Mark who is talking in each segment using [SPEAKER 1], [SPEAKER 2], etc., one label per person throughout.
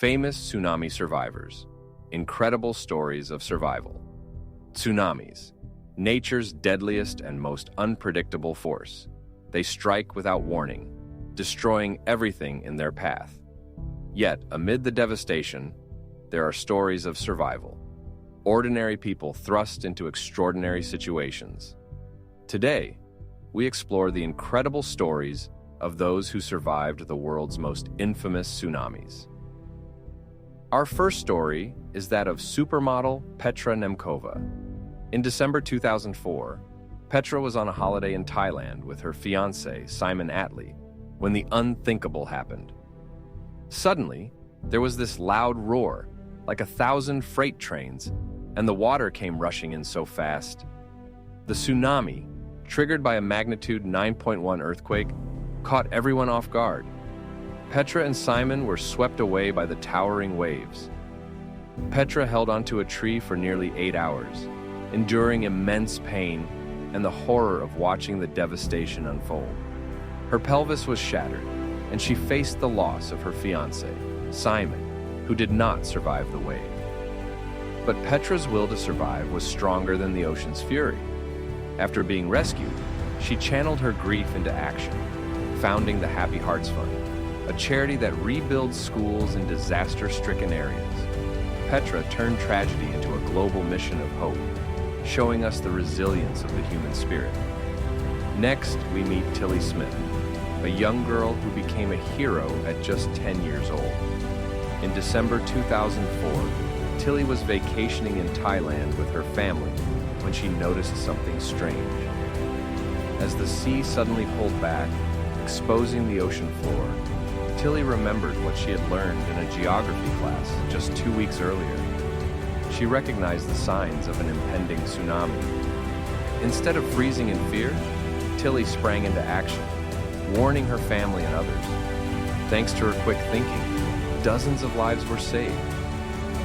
[SPEAKER 1] Famous tsunami survivors. Incredible stories of survival. Tsunamis. Nature's deadliest and most unpredictable force. They strike without warning, destroying everything in their path. Yet, amid the devastation, there are stories of survival. Ordinary people thrust into extraordinary situations. Today, we explore the incredible stories of those who survived the world's most infamous tsunamis. Our first story is that of supermodel Petra Nemcova. In December 2004, Petra was on a holiday in Thailand with her fiancé, Simon Attlee, when the unthinkable happened. Suddenly, there was this loud roar, like 1,000 freight trains, and the water came rushing in so fast. The tsunami, triggered by a magnitude 9.1 earthquake, caught everyone off guard. Petra and Simon were swept away by the towering waves. Petra held onto a tree for nearly 8 hours, enduring immense pain and the horror of watching the devastation unfold. Her pelvis was shattered, and she faced the loss of her fiancé, Simon, who did not survive the wave. But Petra's will to survive was stronger than the ocean's fury. After being rescued, she channeled her grief into action, founding the Happy Hearts Fund, a charity that rebuilds schools in disaster-stricken areas. Petra turned tragedy into a global mission of hope, showing us the resilience of the human spirit. Next, we meet Tilly Smith, a young girl who became a hero at just 10 years old. In December 2004, Tilly was vacationing in Thailand with her family when she noticed something strange. As the sea suddenly pulled back, exposing the ocean floor, Tilly remembered what she had learned in a geography class just 2 weeks earlier. She recognized the signs of an impending tsunami. Instead of freezing in fear, Tilly sprang into action, warning her family and others. Thanks to her quick thinking, dozens of lives were saved.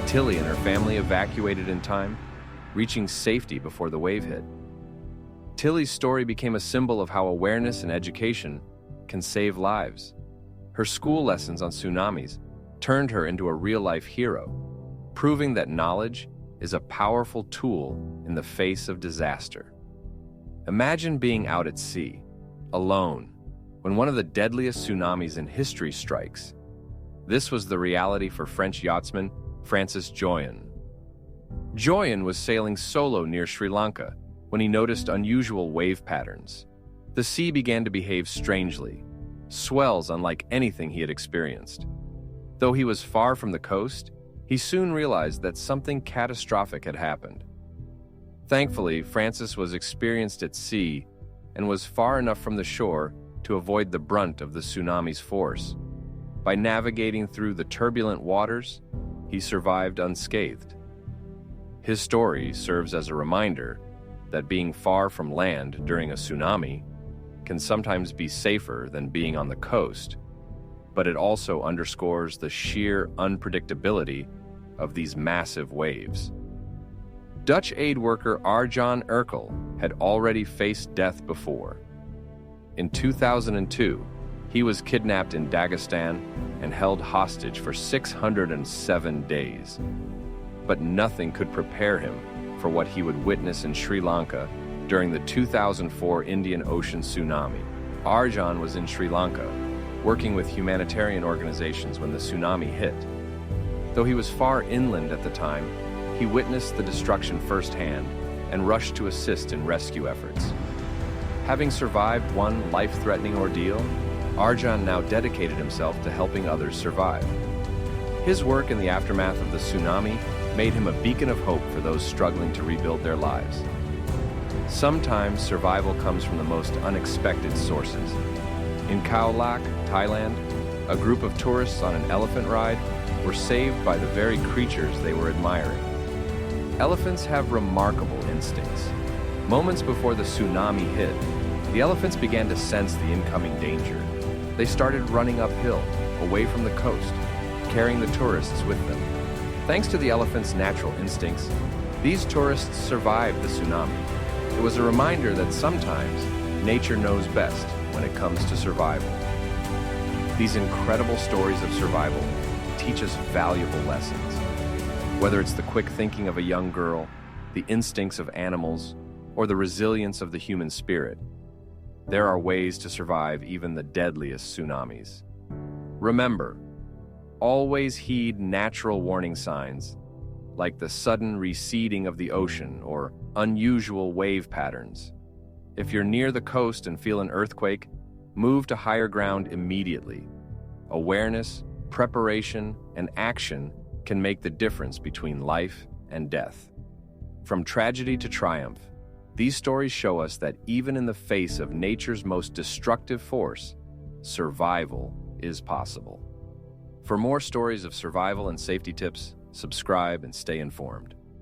[SPEAKER 1] Tilly and her family evacuated in time, reaching safety before the wave hit. Tilly's story became a symbol of how awareness and education can save lives. Her school lessons on tsunamis turned her into a real-life hero, proving that knowledge is a powerful tool in the face of disaster. Imagine being out at sea, alone, when one of the deadliest tsunamis in history strikes. This was the reality for French yachtsman Francis Joyen. Joyen was sailing solo near Sri Lanka when he noticed unusual wave patterns. The sea began to behave strangely, swells unlike anything he had experienced. Though he was far from the coast, he soon realized that something catastrophic had happened. Thankfully, Francis was experienced at sea and was far enough from the shore to avoid the brunt of the tsunami's force. By navigating through the turbulent waters, he survived unscathed. His story serves as a reminder that being far from land during a tsunami can sometimes be safer than being on the coast, but it also underscores the sheer unpredictability of these massive waves. Dutch aid worker Arjan Erkel had already faced death before. In 2002, he was kidnapped in Dagestan and held hostage for 607 days. But nothing could prepare him for what he would witness in Sri Lanka during the 2004 Indian Ocean tsunami. Arjan was in Sri Lanka, working with humanitarian organizations when the tsunami hit. Though he was far inland at the time, he witnessed the destruction firsthand and rushed to assist in rescue efforts. Having survived one life-threatening ordeal, Arjan now dedicated himself to helping others survive. His work in the aftermath of the tsunami made him a beacon of hope for those struggling to rebuild their lives. Sometimes survival comes from the most unexpected sources. In Khao Lak, Thailand, a group of tourists on an elephant ride were saved by the very creatures they were admiring. Elephants have remarkable instincts. Moments before the tsunami hit, the elephants began to sense the incoming danger. They started running uphill, away from the coast, carrying the tourists with them. Thanks to the elephants' natural instincts, these tourists survived the tsunami. It was a reminder that sometimes nature knows best when it comes to survival. These incredible stories of survival teach teach us valuable lessons. Whether it's the quick thinking of a young girl, the instincts of animals, or the resilience of the human spirit, there are ways to survive even the deadliest tsunamis. Remember, always heed natural warning signs, like the sudden receding of the ocean or unusual wave patterns. If you're near the coast and feel an earthquake, move to higher ground immediately. Awareness, preparation, and action can make the difference between life and death. From tragedy to triumph, these stories show us that even in the face of nature's most destructive force, survival is possible. For more stories of survival and safety tips, subscribe and stay informed.